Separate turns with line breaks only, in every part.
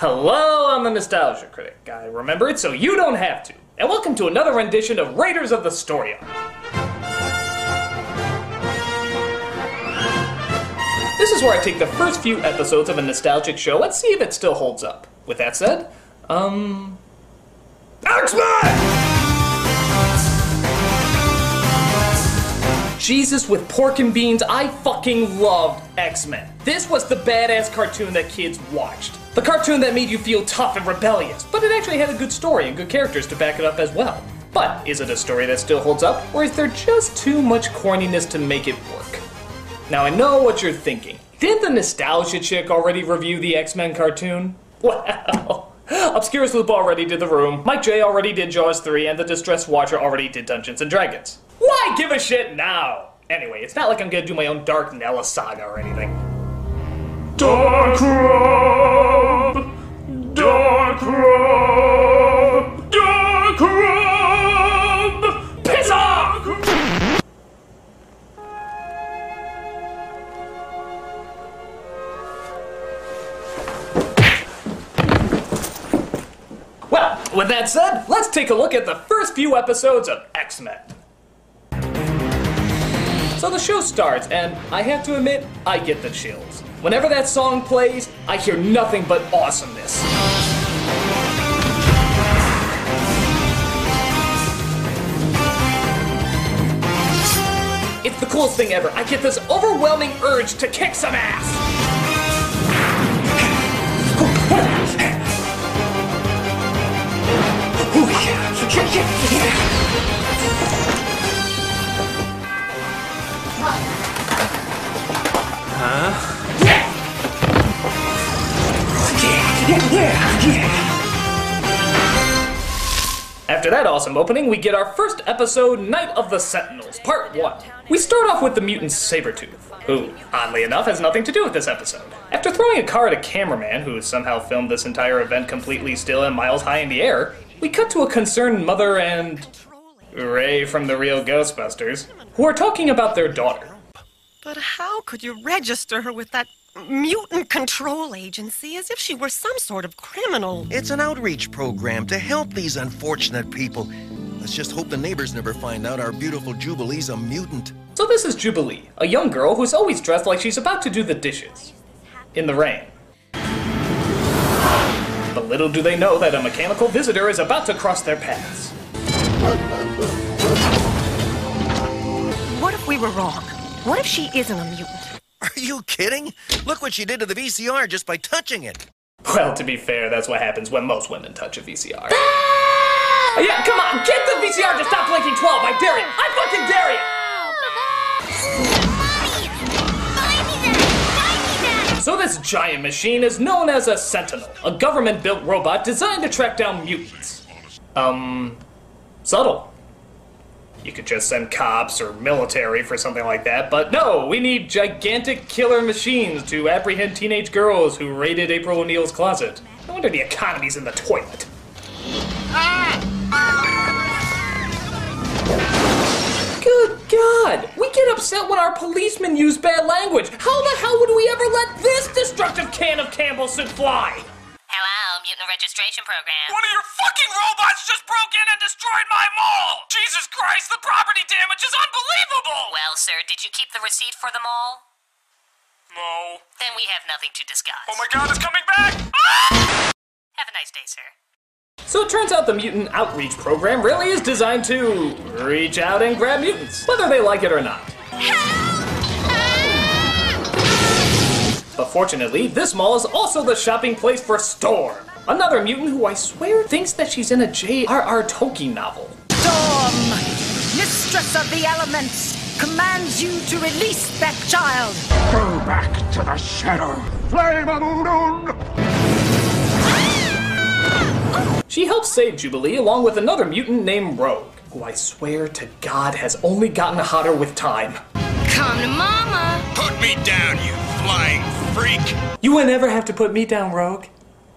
Hello, I'm the Nostalgia Critic. I remember it so you don't have to. And welcome to another rendition of Raiders of the Story Arc. This is where I take the first few episodes of a nostalgic show and see if it still holds up. With that said, X-Men! Jesus with pork and beans, I fucking loved X-Men. This was the badass cartoon that kids watched. The cartoon that made you feel tough and rebellious, but it actually had a good story and good characters to back it up as well. But is it a story that still holds up, or is there just too much corniness to make it work? Now I know what you're thinking. Didn't the Nostalgia Chick already review the X-Men cartoon? Well, Obscure Sloop already did The Room, Mike J already did Jaws 3, and the Distressed Watcher already did Dungeons & Dragons. Why give a shit now? Anyway, it's not like I'm gonna do my own Dark Nella saga or anything. Dark Rob! Dark Rob! Dark Rob! Piss off! Well, with that said, let's take a look at the first few episodes of X-Men. So the show starts, and I have to admit, I get the chills. Whenever that song plays, I hear nothing but awesomeness. It's the coolest thing ever. I get this overwhelming urge to kick some ass. After that awesome opening, we get our first episode, Night of the Sentinels, Part 1. We start off with the mutant Sabretooth, who, oddly enough, has nothing to do with this episode. After throwing a car at a cameraman who somehow filmed this entire event completely still and miles high in the air, we cut to a concerned mother and Ray from the real Ghostbusters, who are talking about their daughter.
But how could you register her with that mutant control agency as if she were some sort of criminal?
It's an outreach program to help these unfortunate people. Let's just hope the neighbors never find out our beautiful Jubilee's a mutant.
So this is Jubilee, a young girl who's always dressed like she's about to do the dishes. In the rain. But little do they know that a mechanical visitor is about to cross their paths.
What if we were wrong? What if she isn't a mutant?
Are you kidding? Look what she did to the VCR just by touching it.
Well, to be fair, that's what happens when most women touch a VCR. Yeah, come on, get the VCR to stop blinking 12, I dare you! I fucking dare you! So this giant machine is known as a Sentinel, a government-built robot designed to track down mutants. Subtle. You could just send cops or military for something like that, but no, we need gigantic killer machines to apprehend teenage girls who raided April O'Neil's closet. No wonder the economy's in the toilet. Good God! We get upset when our policemen use bad language. How the hell would we ever let this destructive can of Campbell's soup fly?
Hello, Mutant Registration Program.
One of your fucking robots just broke in and destroyed my mall! Jesus Christ, the property damage is unbelievable!
Well, sir, did you keep the receipt for the mall?
No.
Then we have nothing to discuss.
Oh my God, it's coming back! Ah!
Have a nice day, sir.
So it turns out the Mutant Outreach Program really is designed to reach out and grab mutants, whether they like it or not. But fortunately, this mall is also the shopping place for Storm, another mutant who I swear thinks that she's in a J.R.R. Tolkien novel.
Storm, mistress of the elements, commands you to release that child.
Go back to the shadow, flame of Udun!
She helps save Jubilee along with another mutant named Rogue, who I swear to God has only gotten hotter with time.
Come to Mama!
Put me down, you flying freak!
You would never have to put me down, Rogue.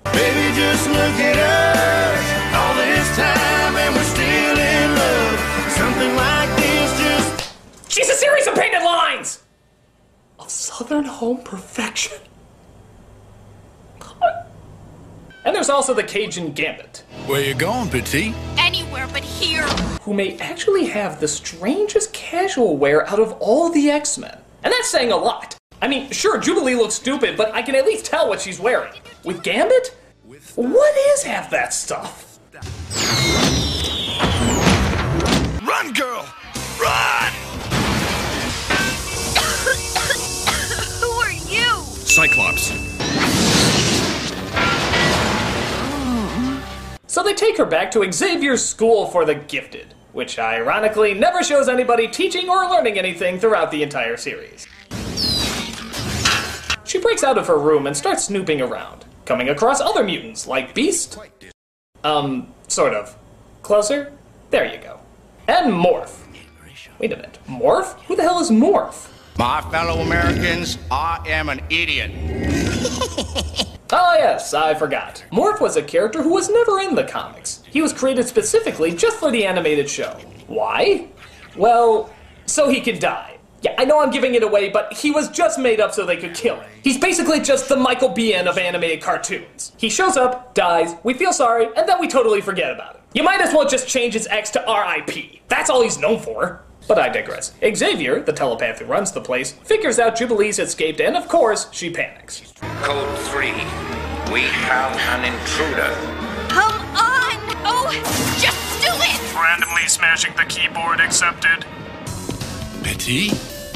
Baby, just look at us. All this time and we're still in love. Something like this just...
She's a series of painted lines! Of Southern home perfection. And there's also the Cajun Gambit.
Where you going, Petit?
Anywhere but here.
Who may actually have the strangest casual wear out of all the X-Men. And that's saying a lot. I mean, sure, Jubilee looks stupid, but I can at least tell what she's wearing. With Gambit? What is half that stuff?
Run, girl! Run!
Who are you?
Cyclops.
So they take her back to Xavier's School for the Gifted, which ironically never shows anybody teaching or learning anything throughout the entire series. She breaks out of her room and starts snooping around, coming across other mutants like Beast. Sort of. Closer? There you go. And Morph. Wait a minute. Morph? Who the hell is Morph?
My fellow Americans, I am an idiot.
Oh yes, I forgot. Morph was a character who was never in the comics. He was created specifically just for the animated show. Why? Well, so he could die. Yeah, I know I'm giving it away, but he was just made up so they could kill him. He's basically just the Michael Biehn of animated cartoons. He shows up, dies, we feel sorry, and then we totally forget about him. You might as well just change his X to R.I.P. That's all he's known for. But I digress. Xavier, the telepath who runs the place, figures out Jubilee's escaped, and of course, she panics.
Code 3. We have an intruder.
Come on! Oh, just do it!
Randomly smashing the keyboard accepted.
Petit,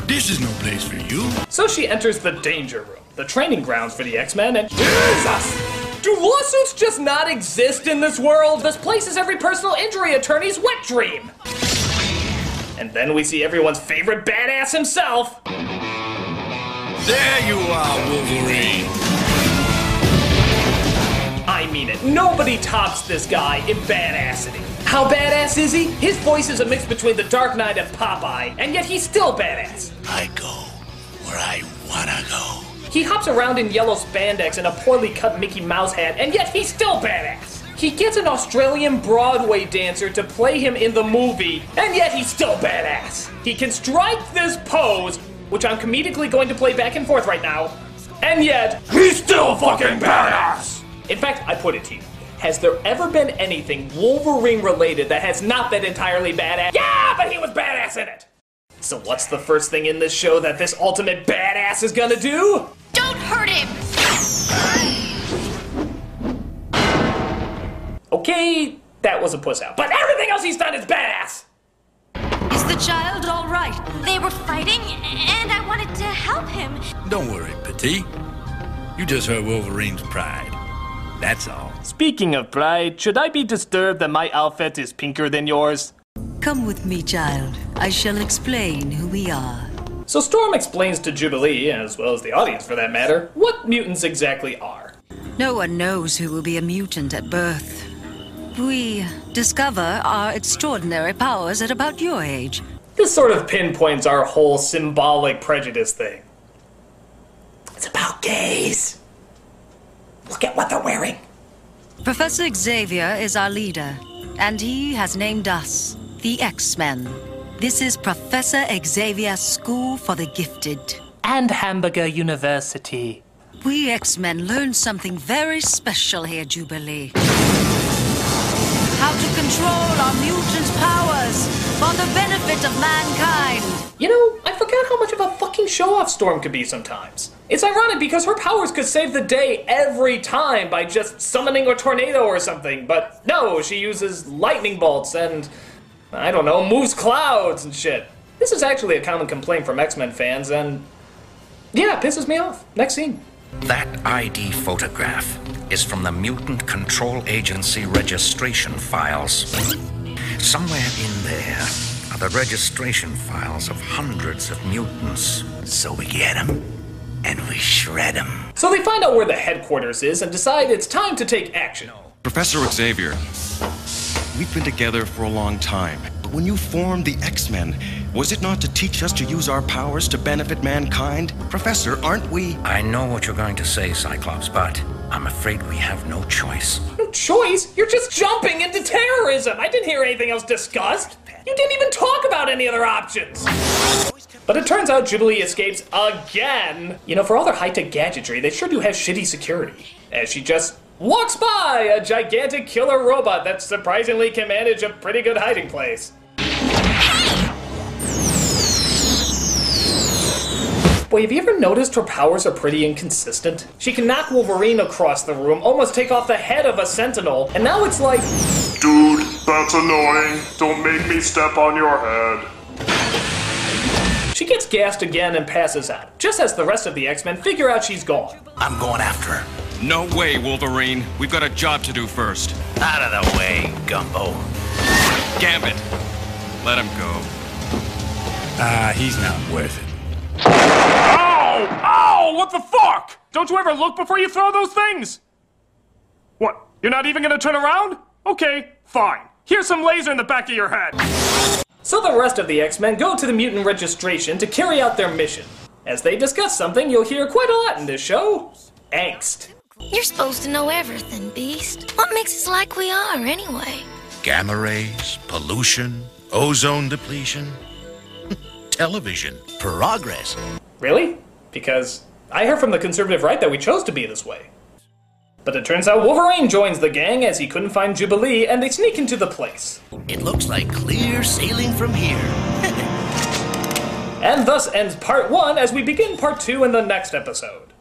this is no place for you.
So she enters the Danger Room, the training grounds for the X-Men, and Jesus! Do lawsuits just not exist in this world? This place is every personal injury attorney's wet dream. And then we see everyone's favorite badass himself.
There you are, Wolverine.
I mean it. Nobody tops this guy in badassity. How badass is he? His voice is a mix between the Dark Knight and Popeye, and yet he's still badass.
I go where I wanna go.
He hops around in yellow spandex and a poorly cut Mickey Mouse hat, and yet he's still badass. He gets an Australian Broadway dancer to play him in the movie, and yet he's still badass. He can strike this pose, which I'm comedically going to play back and forth right now, and yet he's still fucking badass. In fact, I put it to you. Has there ever been anything Wolverine related that has not been entirely badass? Yeah, but he was badass in it. So what's the first thing in this show that this ultimate badass is gonna do?
Don't hurt him!
Okay, that was a puss out, but everything else he's done is badass!
Is the child all right?
They were fighting, and I wanted to help him.
Don't worry, Petit. You just hurt Wolverine's pride. That's all.
Speaking of pride, should I be disturbed that my outfit is pinker than yours?
Come with me, child. I shall explain who we are.
So Storm explains to Jubilee, as well as the audience for that matter, what mutants exactly are.
No one knows who will be a mutant at birth. We discover our extraordinary powers at about your age.
This sort of pinpoints our whole symbolic prejudice thing. It's about gays. Look at what they're wearing.
Professor Xavier is our leader, and he has named us the X-Men. This is Professor Xavier's School for the Gifted.
And Hamburger University.
We X-Men learned something very special here, Jubilee. How to control our mutant powers for the benefit of mankind.
You know, I forgot how much of a fucking show-off Storm could be sometimes. It's ironic because her powers could save the day every time by just summoning a tornado or something, but no, she uses lightning bolts and, I don't know, moves clouds and shit. This is actually a common complaint from X-Men fans, and yeah, it pisses me off. Next scene.
That ID photograph is from the Mutant Control Agency registration files. Somewhere in there are the registration files of hundreds of mutants.
So we get them, and we shred them.
So they find out where the headquarters is and decide it's time to take action.
Professor Xavier, we've been together for a long time, but when you formed the X-Men, was it not to teach us to use our powers to benefit mankind? Professor, aren't we?
I know what you're going to say, Cyclops, but I'm afraid we have no choice.
No choice? You're just jumping into terrorism! I didn't hear anything else discussed! You didn't even talk about any other options! But it turns out Jubilee escapes again! You know, for all their high-tech gadgetry, they sure do have shitty security. As she just walks by a gigantic killer robot that surprisingly can manage a pretty good hiding place. Boy, have you ever noticed her powers are pretty inconsistent? She can knock Wolverine across the room, almost take off the head of a Sentinel, and now it's like...
Dude, that's annoying. Don't make me step on your head.
She gets gassed again and passes out, just as the rest of the X-Men figure out she's gone.
I'm going after her.
No way, Wolverine. We've got a job to do first.
Out of the way, Gumbo.
Gambit, let him go.
He's not worth it.
Ow! Ow! What the fuck? Don't you ever look before you throw those things? What? You're not even gonna turn around? Okay, fine. Here's some laser in the back of your head.
So the rest of the X-Men go to the mutant registration to carry out their mission. As they discuss something you'll hear quite a lot in this show. Angst.
You're supposed to know everything, Beast. What makes us like we are, anyway?
Gamma rays, pollution, ozone depletion, television, progress.
Really? Because I heard from the conservative right that we chose to be this way. But it turns out Wolverine joins the gang as he couldn't find Jubilee, and they sneak into the place.
It looks like clear sailing from here.
And thus ends part 1 as we begin part 2 in the next episode.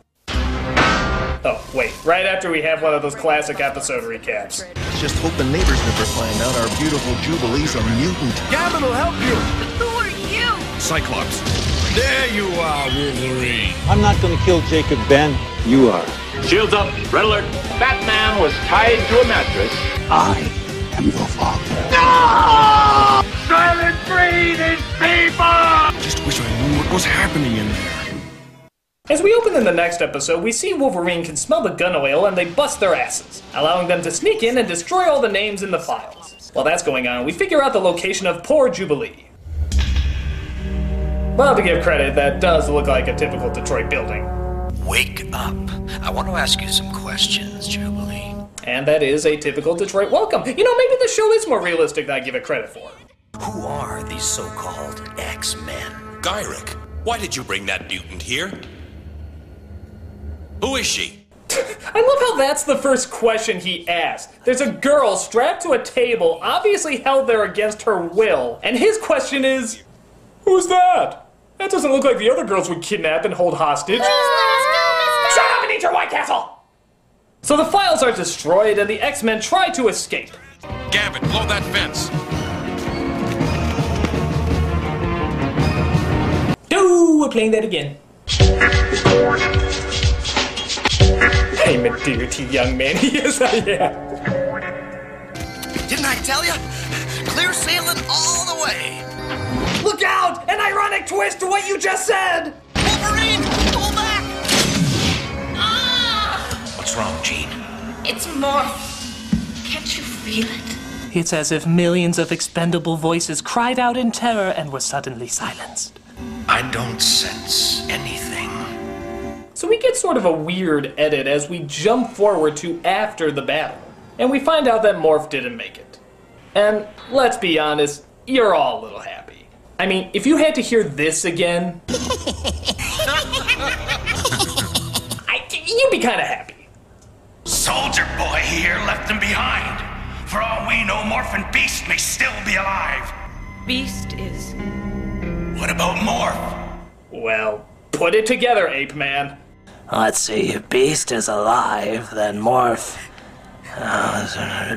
Oh, wait, right after we have one of those classic episode recaps.
Let's just hope the neighbors never find out our beautiful Jubilee's a mutant.
Gambit will help you.
Who are you?
Cyclops.
There you are, Wolverine.
I'm not gonna kill Jacob, Ben. You are.
Shields up. Red alert. Batman was tied to a mattress.
I am your father.
No! Silent breathing people!
Just wish I knew what was happening in there.
As we open in the next episode, we see Wolverine can smell the gun oil and they bust their asses, allowing them to sneak in and destroy all the names in the files. While that's going on, we figure out the location of poor Jubilee. Well, to give credit, that does look like a typical Detroit building.
Wake up. I want to ask you some questions, Jubilee.
And that is a typical Detroit welcome. You know, maybe the show is more realistic than I give it credit for.
Who are these so-called X-Men?
Gyrick, why did you bring that mutant here? Who is she?
I love how that's the first question he asked. There's a girl strapped to a table, obviously held there against her will, and his question is, who's that? That doesn't look like the other girls would kidnap and hold hostage. Shut up and eat your White Castle! So the files are destroyed and the X-Men try to escape.
Gambit, blow that fence.
Oh, we're playing that again. I'm a dirty young man. Yes, I am.
Didn't I tell you? Clear sailing all the way.
Look out! An ironic twist to what you just said!
Wolverine, pull back! What's wrong, Jean?
It's Morph. Can't you feel it?
It's as if millions of expendable voices cried out in terror and were suddenly silenced.
I don't sense anything.
So we get sort of a weird edit as we jump forward to after the battle. And we find out that Morph didn't make it. And let's be honest, you're all a little happy. I mean, if you had to hear this again, you'd be kind of happy.
Soldier Boy here left him behind. For all we know, Morph and Beast may still be alive.
Beast is...
What about Morph?
Well, put it together, Ape Man.
Let's see, if Beast is alive, then Morph...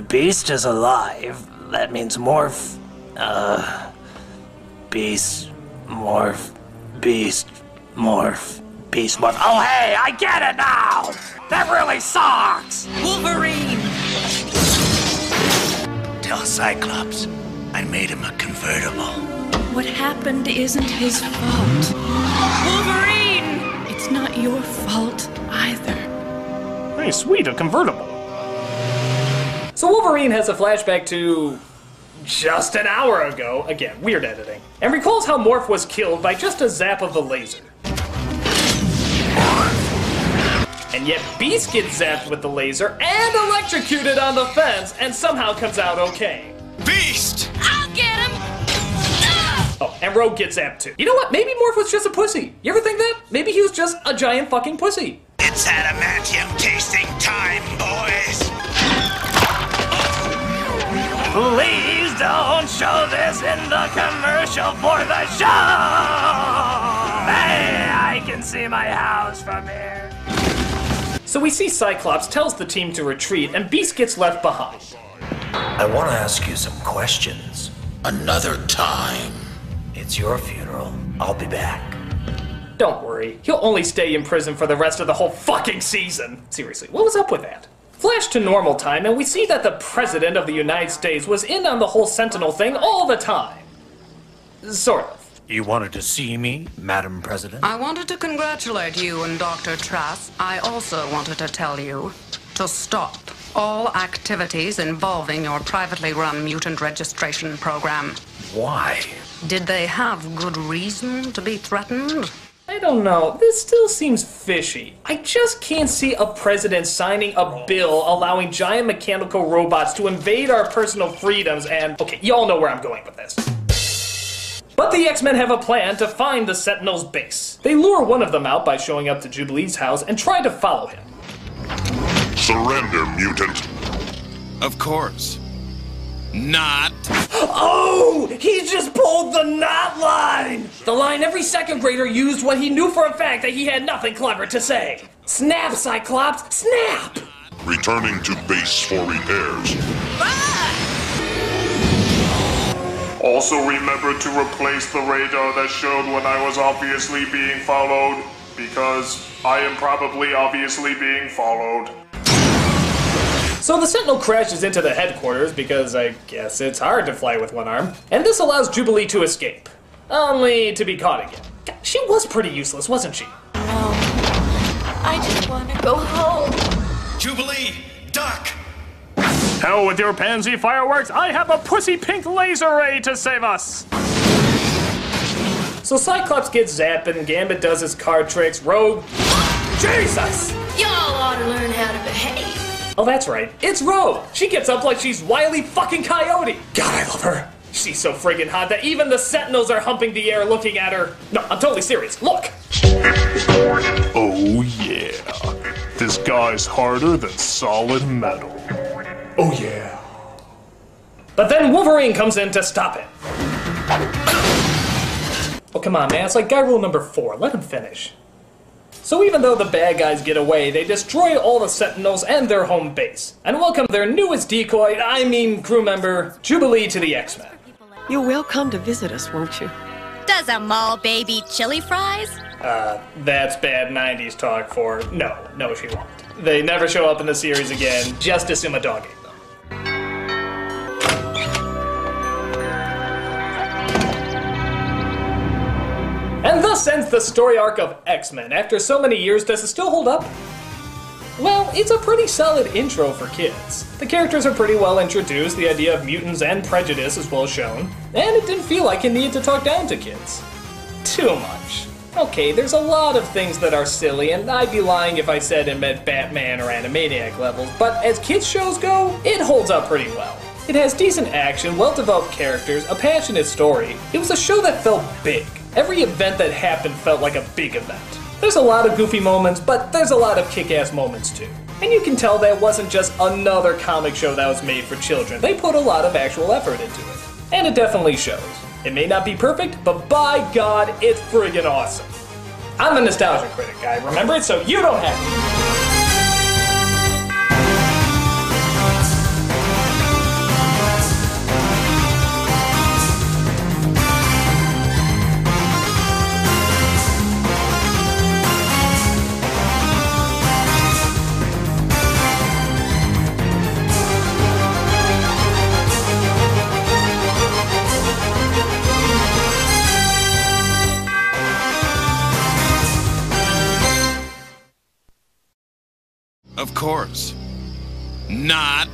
Beast is alive, that means Morph... Beast, Morph, Beast, Morph, Beast, Morph... Oh hey, I get it now! That really sucks!
Wolverine!
Tell Cyclops I made him a convertible.
What happened isn't his fault. Wolverine! It's not your fault either.
Hey, sweet, a convertible. So Wolverine has a flashback to just an hour ago, again, weird editing, and recalls how Morph was killed by just a zap of the laser. And yet Beast gets zapped with the laser and electrocuted on the fence and somehow comes out okay.
Beast!
I'll get him!
Oh, and Rogue gets zapped too. You know what? Maybe Morph was just a pussy. You ever think that? Maybe he was just a giant fucking pussy.
It's adamantium tasting time, boys!
won't show this in the commercial for the show! Hey, I can see my house from here.
So we see Cyclops tells the team to retreat, and Beast gets left behind.
I want to ask you some questions.
Another time.
It's your funeral. I'll be back.
Don't worry, he'll only stay in prison for the rest of the whole fucking season. Seriously, what was up with that? Flash to normal time, and we see that the President of the United States was in on the whole Sentinel thing all the time. Sort of.
You wanted to see me, Madam President?
I wanted to congratulate you and Dr. Trask. I also wanted to tell you to stop all activities involving your privately run mutant registration program.
Why?
Did they have good reason to be threatened?
I don't know, this still seems fishy. I just can't see a president signing a bill allowing giant mechanical robots to invade our personal freedoms and... Okay, y'all know where I'm going with this. But the X-Men have a plan to find the Sentinel's base. They lure one of them out by showing up to Jubilee's house and try to follow him.
Surrender, mutant.
Of course. Not.
Oh! He just pulled the not line! The line every second grader used when he knew for a fact that he had nothing clever to say. Snap, Cyclops, snap!
Returning to base for repairs.
Also remember to replace the radar that showed when I was obviously being followed, because I am probably obviously being followed.
So the Sentinel crashes into the headquarters because I guess it's hard to fly with one arm, and this allows Jubilee to escape. Only to be caught again. God, she was pretty useless, wasn't she?
No. I just want to go home.
Jubilee, duck!
Hell with your pansy fireworks, I have a pussy pink laser ray to save us!
So Cyclops gets zapped and Gambit does his card tricks, Rogue... Jesus!
Y'all ought to learn how to behave.
Oh, that's right. It's Rogue. She gets up like she's Wile E. fucking Coyote. God, I love her. She's so friggin' hot that even the Sentinels are humping the air looking at her. No, I'm totally serious. Look.
Oh yeah. This guy's harder than solid metal. Oh yeah.
But then Wolverine comes in to stop it. Oh, come on, man. It's like guy rule number 4. Let him finish. So even though the bad guys get away, they destroy all the Sentinels and their home base, and welcome their newest decoy, crew member, Jubilee to the X-Men.
You will come to visit us, won't you?
Does a mall baby chili fries?
That's bad 90s talk for... No, she won't. They never show up in the series again, just assume a dog ate them. And thus ends the story arc of X-Men. After so many years, does it still hold up? Well, it's a pretty solid intro for kids. The characters are pretty well introduced, the idea of mutants and prejudice is well shown, and it didn't feel like it needed to talk down to kids. Too much. Okay, there's a lot of things that are silly, and I'd be lying if I said it meant Batman or Animaniac levels, but as kids shows go, it holds up pretty well. It has decent action, well-developed characters, a passionate story. It was a show that felt big. Every event that happened felt like a big event. There's a lot of goofy moments, but there's a lot of kick-ass moments too. And you can tell that it wasn't just another comic show that was made for children. They put a lot of actual effort into it. And it definitely shows. It may not be perfect, but by God, it's friggin' awesome. I'm the Nostalgia Critic guy, remember it? So you don't have to.
Of course. Not.